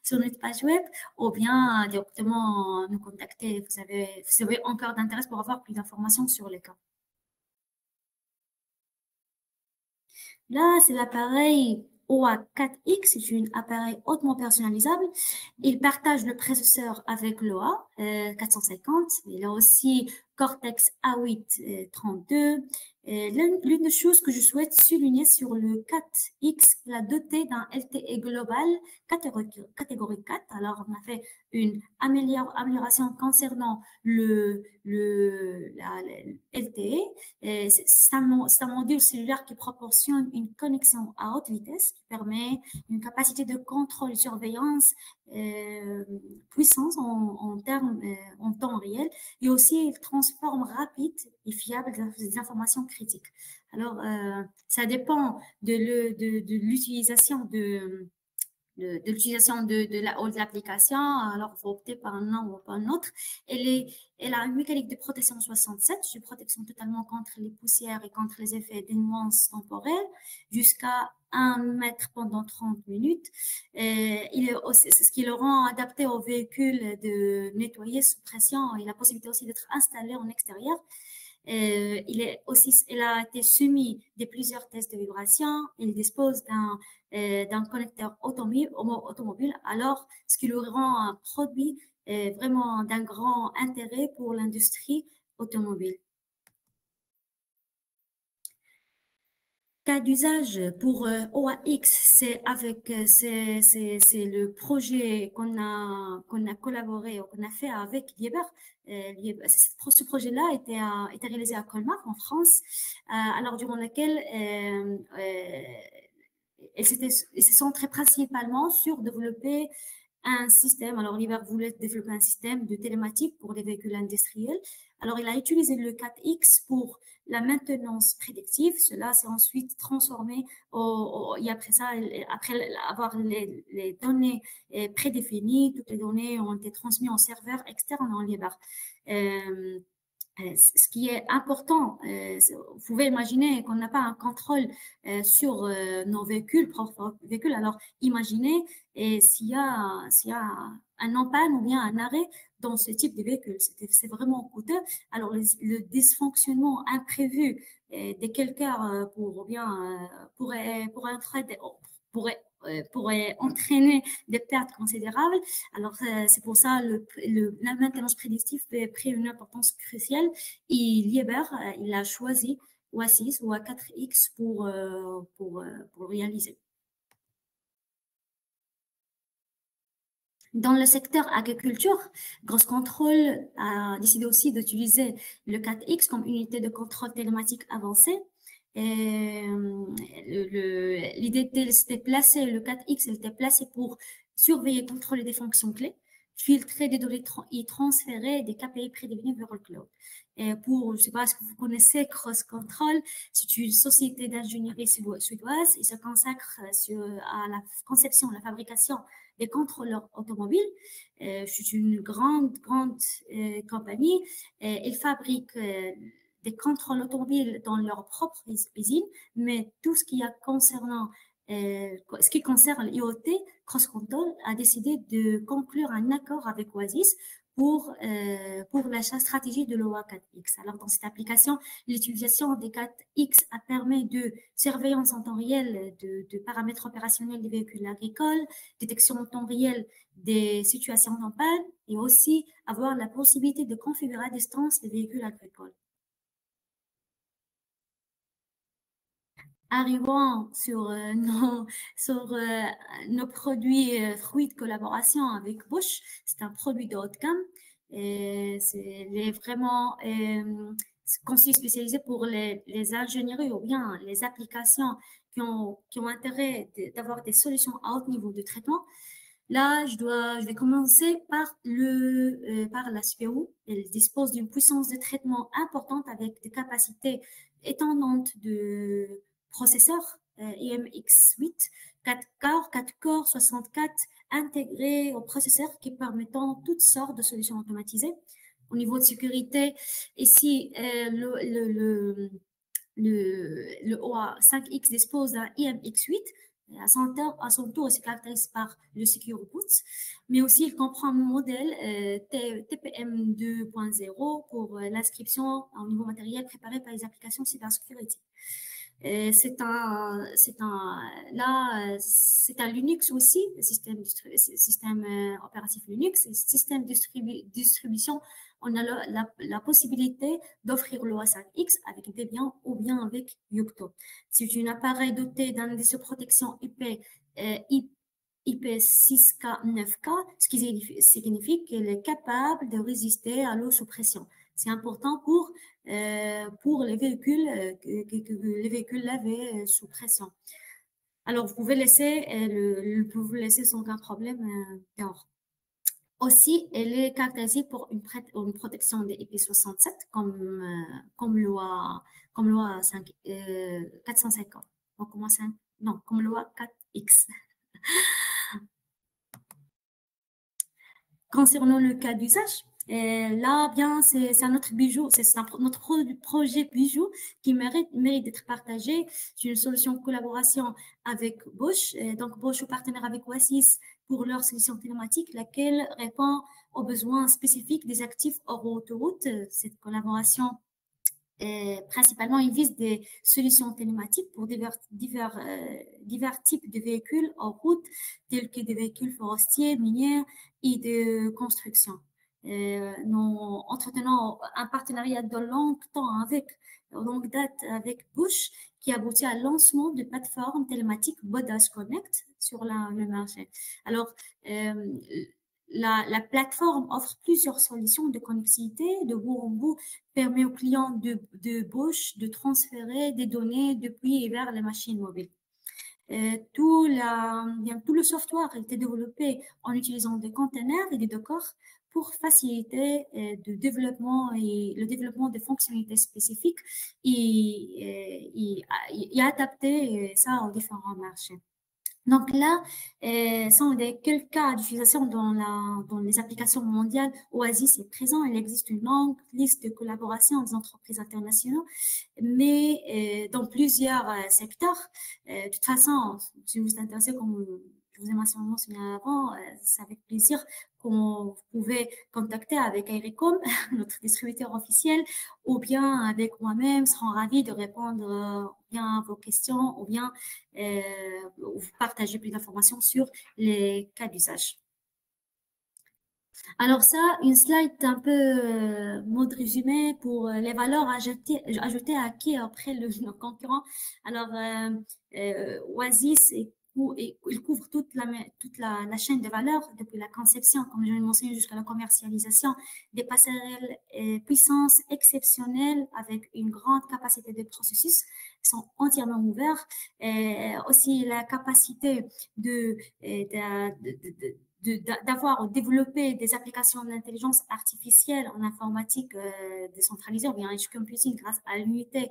sur notre page web, ou bien directement nous contacter. Vous avez encore d'intérêt pour avoir plus d'informations sur les cas. Là, c'est l'appareil OA4X, c'est un appareil hautement personnalisable. Il partage le processeur avec l'OA 450. Il a aussi Cortex A8 32. L'une des choses que je souhaite souligner sur le 4X, la doté d'un LTE global catégorie 4. Alors, on a fait une amélioration concernant le LTE. C'est un module cellulaire qui proportionne une connexion à haute vitesse qui permet une capacité de contrôle et surveillance puissance en temps réel, et aussi il transforme rapide et fiable des informations critiques. Alors, ça dépend de l'utilisation de l'utilisation de l'application. Alors, il faut opter par un ou par un autre. Elle a une mécanique de protection 67, une protection totalement contre les poussières et contre les effets des nuances temporelles, jusqu'à 1 mètre pendant 30 minutes. Il est aussi, ce qui le rend adapté aux véhicules de nettoyer sous pression, et la possibilité aussi d'être installé en extérieur. Il a été soumis de plusieurs tests de vibration. Il dispose d'un connecteur automobile, alors ce qui le rend un produit vraiment d'un grand intérêt pour l'industrie automobile. Cas d'usage pour OAX, c'est le projet qu'on a collaboré, qu'on a fait avec Lieber. Ce projet-là était réalisé à Colmar, en France, alors durant lequel ils se centraient principalement sur développer un système. Alors, Lieber voulait développer un système de télématique pour les véhicules industriels. Alors, il a utilisé le 4X pour la maintenance prédictive. Cela s'est ensuite transformé et après ça, après avoir les données prédéfinies, toutes les données ont été transmises en serveur externe en Lieber. Ce qui est important, vous pouvez imaginer qu'on n'a pas un contrôle sur nos véhicules, propres véhicules. Alors, imaginez s'il y a un empanne ou bien un arrêt dans ce type de véhicule. C'est vraiment coûteux. Alors, le dysfonctionnement imprévu de quelqu'un pourrait entraîner des pertes considérables. Alors, c'est pour ça la maintenance prédictive a pris une importance cruciale. Et Lieber, il a choisi OA6 ou OA4X pour réaliser. Dans le secteur agriculture, Grosscontrol a décidé aussi d'utiliser le 4X comme unité de contrôle télématique avancée. L'idée c'était placé, le 4X était placé pour surveiller et contrôler des fonctions clés, filtrer des données et transférer des KPI prédéfinis vers le cloud. Et je ne sais pas ce que vous connaissez, Grosscontrol, c'est une société d'ingénierie suédoise. Il se consacre à la conception, la fabrication des contrôleurs automobiles. C'est une grande compagnie. Ils fabriquent des contrôles automobiles dans leur propre usine, mais tout ce qui concerne l'IoT, Grosscontrol a décidé de conclure un accord avec Oasis pour l'achat stratégique de l'OA4X. Alors, dans cette application, l'utilisation des 4X a permis de surveillance en temps réel de paramètres opérationnels des véhicules agricoles, détection en temps réel des situations en panne, et aussi avoir la possibilité de configurer à distance les véhicules agricoles. Arrivant sur nos produits fruits de collaboration avec Bosch, c'est un produit de haut de gamme. C'est vraiment conçu spécialisé pour les ingénieries ou bien les applications qui ont intérêt d'avoir des solutions à haut niveau de traitement. Là, je vais commencer par la CPU. Elle dispose d'une puissance de traitement importante avec des capacités étendantes de processeurs IMX8, 4 corps, 64 intégrés au processeur qui permettant toutes sortes de solutions automatisées. Au niveau de sécurité, ici, le OA5X dispose d'un IMX8. À son tour, il se caractérise par le Secure Boot, mais aussi il comprend un modèle TPM 2.0 pour l'inscription en niveau matériel préparé par les applications cybersécurité. C'est un Linux aussi, système opératif Linux, et système distribution. On a la possibilité d'offrir l'OA5X avec Debian ou bien avec Yocto. C'est un appareil doté d'un indice de protection IP IP6K9K, ce qui signifie qu'elle est capable de résister à l'eau sous pression. C'est important pour les véhicules les véhicules lavés sous pression. Alors, vous pouvez laisser sans aucun problème dehors. Aussi, elle est caractérisée pour une protection des IP67 comme loi 450. Donc, non, comme loi 4X. Concernant le cas d'usage, là, bien, c'est un autre bijou, c'est notre projet bijou qui mérite d'être partagé. C'est une solution de collaboration avec Bosch. Donc, Bosch est partenaire avec Oasis pour leur solution télématique, laquelle répond aux besoins spécifiques des actifs hors autoroute. Cette collaboration, principalement, il vise des solutions télématiques pour divers types de véhicules en route, tels que des véhicules forestiers, miniers et de construction. Nous entretenons un partenariat de longue date avec Bosch, qui aboutit à lancement de plateforme télématique Bodas Connect sur le marché. Alors, la plateforme offre plusieurs solutions de connectivité de bout en bout, permet aux clients de Bosch de transférer des données depuis et vers les machines mobiles. Tout le software a été développé en utilisant des containers et des dockers pour faciliter le développement de fonctionnalités spécifiques et adapter ça aux différents marchés. Donc là, sont quelques cas d'utilisation dans les applications mondiales. Oasis est présent, il existe une longue liste de collaborations des entreprises internationales, mais dans plusieurs secteurs. De toute façon, si vous êtes intéressé, comme je vous ai mentionné avant, c'est avec plaisir qu'on pouvait contacter avec Airicom, notre distributeur officiel, ou bien avec moi-même, serons ravis de répondre bien à vos questions, ou bien vous partager plus d'informations sur les cas d'usage. Alors ça, une slide un peu mode résumé pour les valeurs ajoutées à qui après nos concurrents. Alors, Oasis il couvre toute la chaîne de valeur, depuis la conception, comme je l'ai mentionné, jusqu'à la commercialisation, des passerelles puissance exceptionnelle avec une grande capacité de processus qui sont entièrement ouverts. Aussi la capacité d'avoir développé des applications d'intelligence artificielle en informatique décentralisée ou bien edge computing grâce à l'unité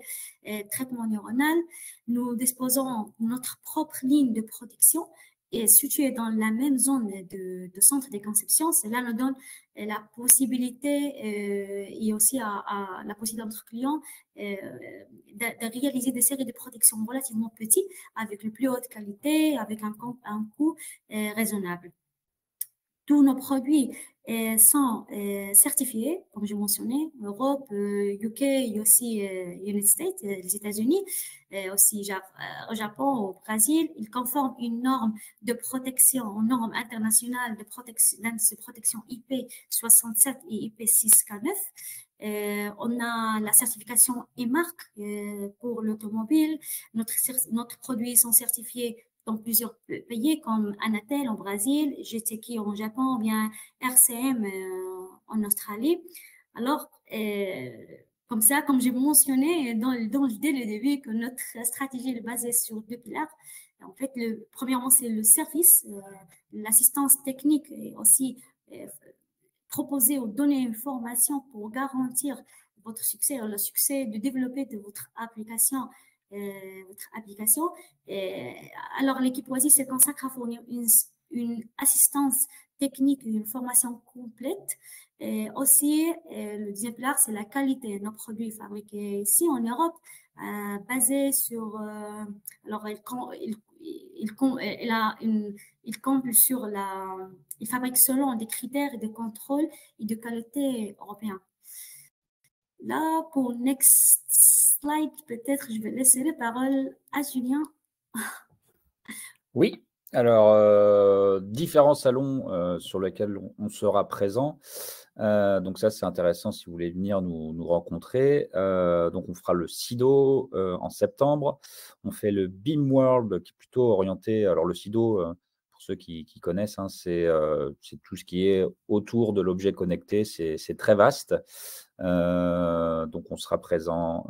traitement neuronal. Nous disposons de notre propre ligne de production et située dans la même zone de centre de conception. Cela nous donne la possibilité et aussi à la possibilité de notre client de réaliser des séries de production relativement petites avec la plus haute qualité, avec un coût raisonnable. Tous nos produits sont certifiés, comme j'ai mentionné, Europe, UK et aussi United States, les États-Unis, aussi au Japon, au Brésil. Ils conforment une norme de protection, une norme internationale de protection IP67 et IP6K9. On a la certification EMARC pour l'automobile. Notre produits sont certifiés dans plusieurs pays comme Anatel en Brésil, GTK en Japon, ou bien RCM en Australie. Alors, comme ça, comme j'ai mentionné dès le début, que notre stratégie est basée sur deux piliers. En fait, premièrement, c'est le service, l'assistance technique et aussi proposer ou donner une formation pour garantir votre succès, le succès de développer de votre application. Alors, l'équipe Oasis se consacre à fournir une assistance technique, une formation complète. Et aussi, le deuxième pilar, c'est la qualité. Nos produits fabriqués ici en Europe, basés sur... alors, il fabrique selon des critères de contrôle et de qualité européens. Là, pour next slide, peut-être je vais laisser la parole à Julien. Oui, alors différents salons sur lesquels on sera présent. Donc ça, c'est intéressant si vous voulez venir nous rencontrer. Donc on fera le SIDO en septembre. On fait le BIM World qui est plutôt orienté. Alors le SIDO, pour ceux qui connaissent, hein, c'est tout ce qui est autour de l'objet connecté, c'est très vaste. Donc on sera présent,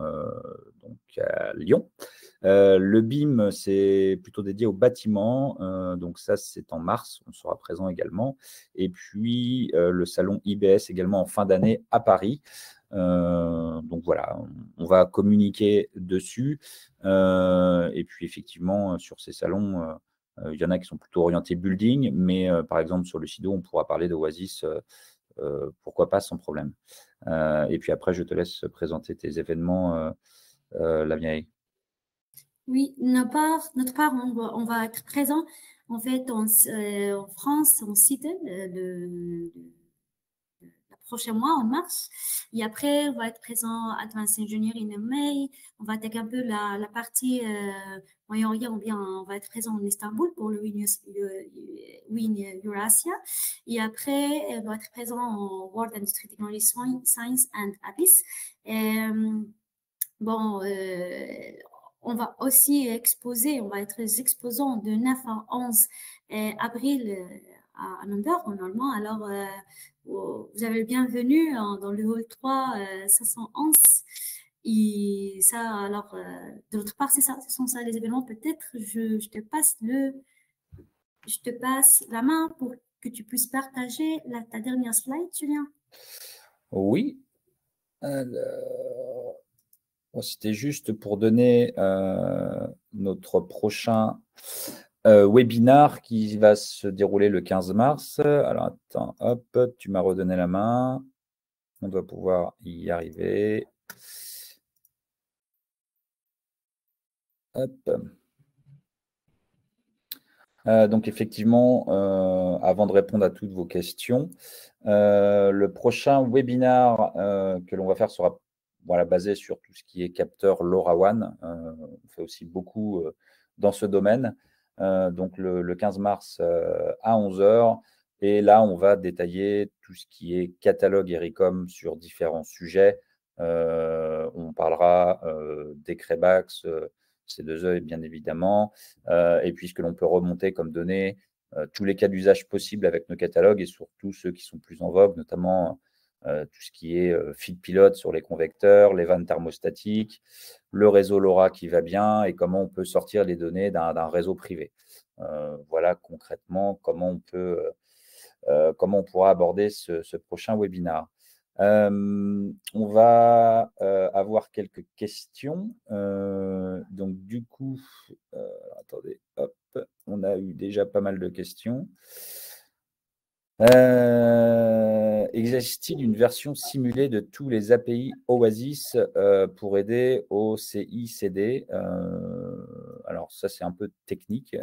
donc à Lyon. Le BIM, c'est plutôt dédié au bâtiment, donc ça, c'est en mars, on sera présent également. Et puis, le salon IBS également en fin d'année à Paris. Donc voilà, on va communiquer dessus. Et puis effectivement, sur ces salons, il y en a qui sont plutôt orientés building, mais par exemple, sur le SIDO, on pourra parler d'Oasis, pourquoi pas, sans problème. Et puis après, je te laisse présenter tes événements, Lamia. Oui, notre part, on va être présent en fait en France, en site le prochain mois, en mars. Et après, on va être présent à Advanced Engineering en mai. On va attaquer un peu la partie Moyen-Orient, ou bien on va être présent en Istanbul pour le Win Eurasia. Et après, on va être présent en World Industry Technology Science and Abyss. Bon, on va aussi exposer, on va être les exposants de 9 à 11 avril à Nuremberg, en Allemagne. Alors, vous avez le bienvenu dans le hall 3 511. Et ça, alors, de l'autre part, c'est ça, ce sont ça les événements. Peut-être je te passe la main pour que tu puisses partager ta dernière slide, Julien. Oui. C'était juste pour donner notre prochain webinar qui va se dérouler le 15 mars. Alors, attends, hop, tu m'as redonné la main. On doit pouvoir y arriver. Hop. Donc, effectivement, avant de répondre à toutes vos questions, le prochain webinar que l'on va faire sera basé sur tout ce qui est capteur LoRaWAN. On fait aussi beaucoup dans ce domaine. Donc, le 15 mars à 11 h. Et là, on va détailler tout ce qui est catalogue Ericom sur différents sujets. On parlera d'Ecrebax, C2E, bien évidemment, et puis ce que l'on peut remonter comme données, tous les cas d'usage possibles avec nos catalogues et surtout ceux qui sont plus en vogue, notamment tout ce qui est feed pilote sur les convecteurs, les vannes thermostatiques, le réseau LoRa qui va bien et comment on peut sortir les données d'un réseau privé. Voilà concrètement comment on pourra aborder ce prochain webinar. On va avoir quelques questions. Donc, du coup, attendez, hop, on a eu déjà pas mal de questions. Existe-t-il une version simulée de tous les API Oasis pour aider au CI/CD? Alors, ça, c'est un peu technique.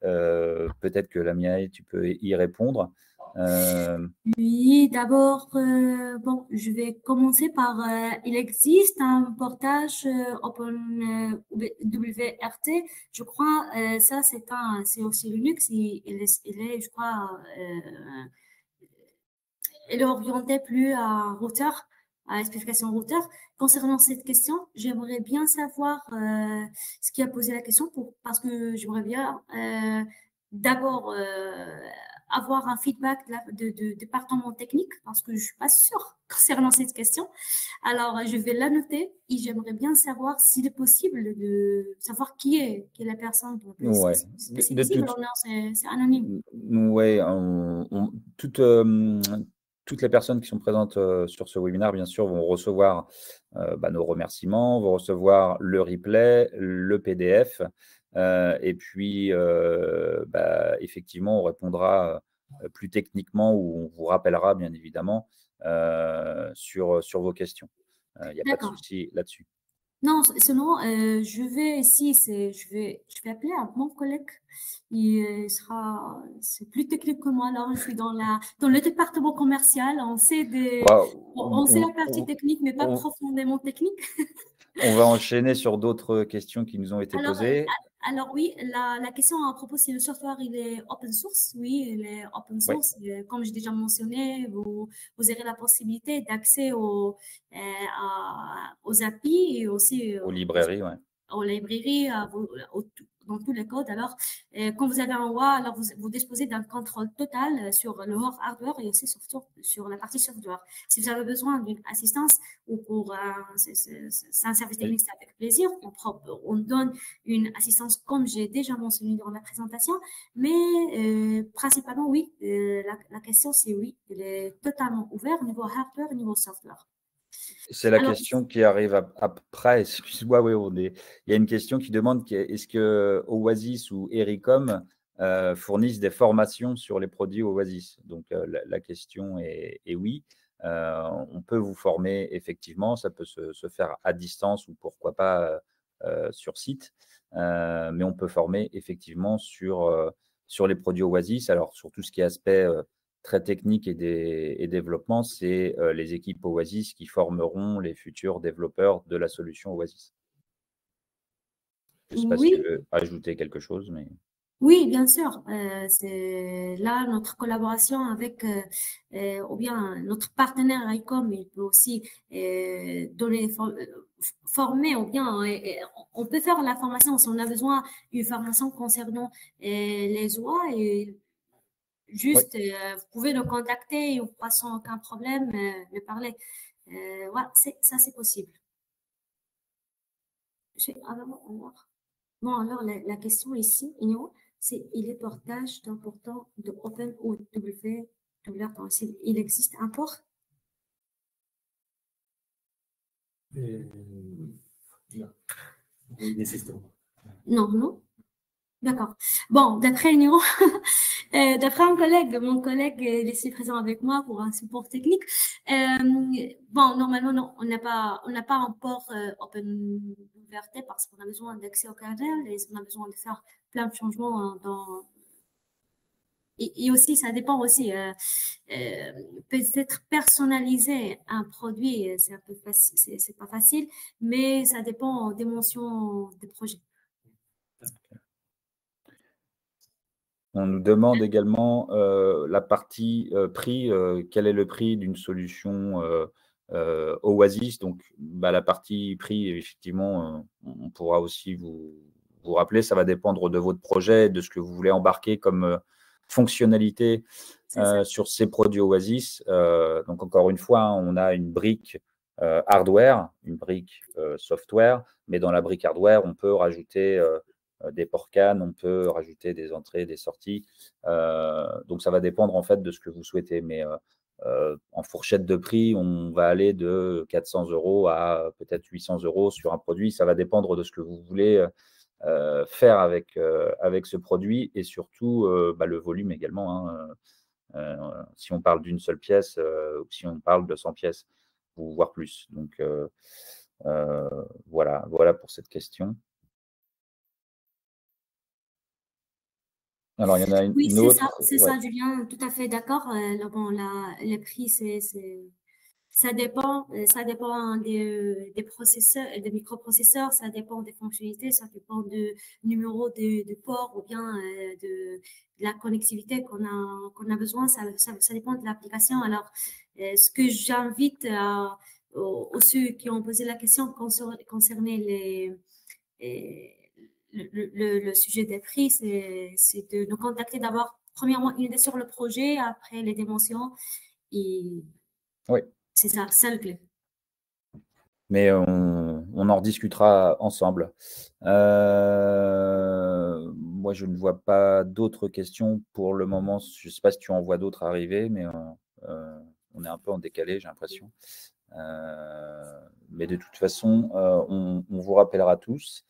Peut-être que Lamia, tu peux y répondre. Oui, d'abord, bon, je vais commencer par, il existe un portage OpenWRT, je crois, ça c'est aussi Linux, il est, je crois, il est orienté plus à routeur, à explication routeur. Concernant cette question, j'aimerais bien savoir ce qui a posé la question parce que j'aimerais bien d'abord avoir un feedback de département technique parce que je suis pas sûre concernant cette question. Alors, je vais la noter et j'aimerais bien savoir s'il est possible de savoir qui est la personne. Ouais. C'est visible, non, c'est anonyme. Ouais, toutes les personnes qui sont présentes sur ce webinaire, bien sûr, vont recevoir nos remerciements, vont recevoir le replay, le PDF. Et puis, effectivement, on répondra plus techniquement ou on vous rappellera, bien évidemment, sur vos questions. Il n'y a pas de souci là-dessus. Non, sinon, je vais appeler un mon collègue. C'est plus technique que moi. Alors, je suis dans le département commercial. On sait la partie technique, mais pas profondément technique. On va enchaîner sur d'autres questions qui nous ont été posées. Alors oui, la question à propos si le software il est open source, oui, il est open source. Oui. Comme j'ai déjà mentionné, vous aurez la possibilité d'accès aux API et aussi aux librairies, aux librairies, dans tous les codes. Alors, quand vous avez un WA, alors vous disposez d'un contrôle total sur le hardware et aussi sur la partie software. Si vous avez besoin d'une assistance ou pour c'est un service technique, c'est avec plaisir. On donne une assistance comme j'ai déjà mentionné dans la présentation, mais principalement, oui, la question c'est oui, il est totalement ouvert niveau hardware, niveau software. C'est la question qui arrive après. Excuse-moi, oui, il y a une question qui demande est-ce que Oasis ou Ericom fournissent des formations sur les produits Oasis? Donc, la question est oui. On peut vous former effectivement, ça peut se faire à distance ou pourquoi pas sur site, mais on peut former effectivement sur les produits Oasis. Alors, sur tout ce qui est aspect très technique et développement, c'est les équipes Oasis qui formeront les futurs développeurs de la solution Oasis. Je ne sais pas si tu veux ajouter quelque chose, mais… Oui, bien sûr. C'est là notre collaboration avec ou bien notre partenaire ICOM, il peut aussi former ou bien on peut faire la formation si on a besoin d'une formation concernant les OA et juste vous pouvez nous contacter et sans aucun problème me parler. Voilà, ça c'est possible. Bon, alors la question ici, c'est il est portage d'important de Open ou il existe un port? Non, non. D'accord. Bon, d'après un collègue, mon collègue est ici présent avec moi pour un support technique. Bon, normalement, non, on n'a pas un port OpenWRT parce qu'on a besoin d'accès au kernel et on a besoin de faire plein de changements dans… Et aussi, ça dépend aussi. Peut-être personnaliser un produit, c'est un peu facile, c'est pas facile, mais ça dépend des mentions des projets. On nous demande également la partie prix. Quel est le prix d'une solution Oasis? Donc, la partie prix, effectivement, on pourra aussi vous rappeler. Ça va dépendre de votre projet, de ce que vous voulez embarquer comme fonctionnalité sur ces produits Oasis. Donc, encore une fois, hein, on a une brique hardware, une brique software, mais dans la brique hardware, on peut rajouter des ports CAN, on peut rajouter des entrées, des sorties. Donc, ça va dépendre en fait de ce que vous souhaitez. Mais en fourchette de prix, on va aller de 400 € à peut-être 800 € sur un produit. Ça va dépendre de ce que vous voulez faire avec ce produit et surtout le volume également. Hein. Si on parle d'une seule pièce ou si on parle de 100 pièces, voire plus. Donc, voilà pour cette question. Alors, il y en a une autre. C'est ça, Julien, tout à fait d'accord. Les prix, ça dépend des processeurs, des microprocesseurs, ça dépend des fonctionnalités, ça dépend du numéro de port ou bien de la connectivité qu'on a besoin, ça dépend de l'application. Alors, ce que j'invite aux ceux qui ont posé la question concernant le sujet des prix, c'est de nous contacter d'abord, premièrement, une idée sur le projet, après les dimensions. Et oui. C'est ça le clé. Mais on en rediscutera ensemble. Moi, je ne vois pas d'autres questions pour le moment. Je ne sais pas si tu en vois d'autres arriver, mais on est un peu en décalé, j'ai l'impression. Mais de toute façon, on vous rappellera tous.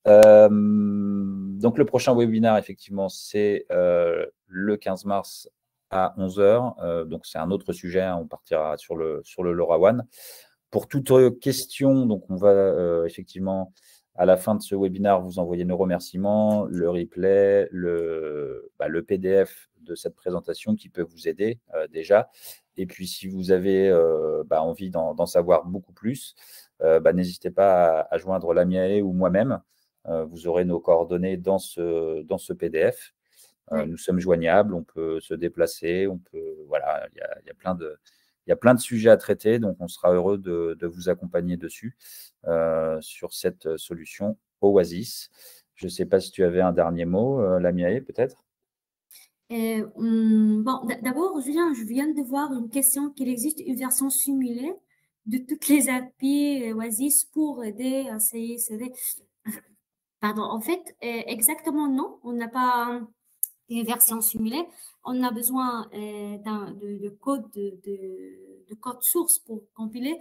Donc, le prochain webinaire, effectivement, c'est le 15 mars à 11 h. Donc, c'est un autre sujet. Hein, on partira sur le LoRaWAN. Pour toute question, donc on va effectivement, à la fin de ce webinaire, vous envoyer nos remerciements, le replay, le PDF de cette présentation qui peut vous aider déjà. Et puis, si vous avez envie d'en savoir beaucoup plus, n'hésitez pas à joindre Lamiae ou moi-même. Vous aurez nos coordonnées dans ce PDF. Nous sommes joignables, on peut se déplacer, voilà, il y a plein de sujets à traiter, donc on sera heureux de vous accompagner dessus sur cette solution Oasis. Je ne sais pas si tu avais un dernier mot, Lamiae, peut-être? Bon, d'abord, Julien, je viens de voir une question qu'il existe une version simulée de toutes les API Oasis pour aider à CICD. Pardon, en fait, exactement non, on n'a pas une version simulée. On a besoin de code de code source pour compiler.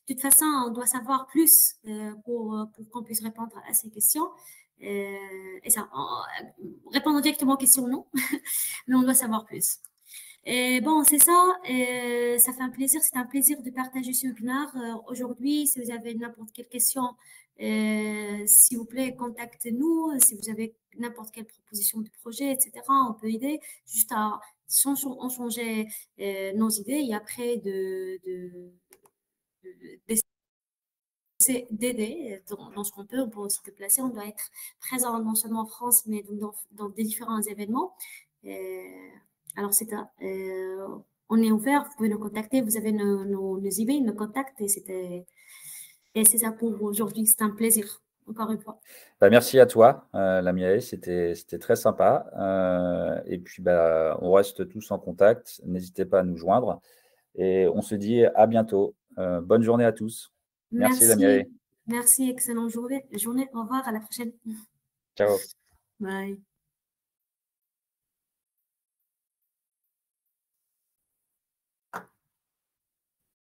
De toute façon, on doit savoir plus pour qu'on puisse répondre à ces questions. Et ça, répondre directement aux questions, non, mais on doit savoir plus. Et bon, c'est ça. Ça fait un plaisir. C'est un plaisir de partager ce webinaire. Aujourd'hui, si vous avez n'importe quelle question, s'il vous plaît, contactez-nous. Si vous avez n'importe quelle proposition de projet, etc., on peut aider juste à changer nos idées et après d'aider dans ce qu'on peut. On peut aussi se déplacer. On doit être présent non seulement en France, mais dans des différents événements. Alors, c'est ça. On est ouvert, vous pouvez nous contacter. Vous avez nos emails, nos contacts. Et c'est ça pour aujourd'hui. C'est un plaisir, encore une fois. Bah, merci à toi, Lamiae, c'était très sympa. Et puis, bah, on reste tous en contact. N'hésitez pas à nous joindre. Et on se dit à bientôt. Bonne journée à tous. Merci, Lamiae. Merci, excellente journée. Au revoir, à la prochaine. Ciao. Bye.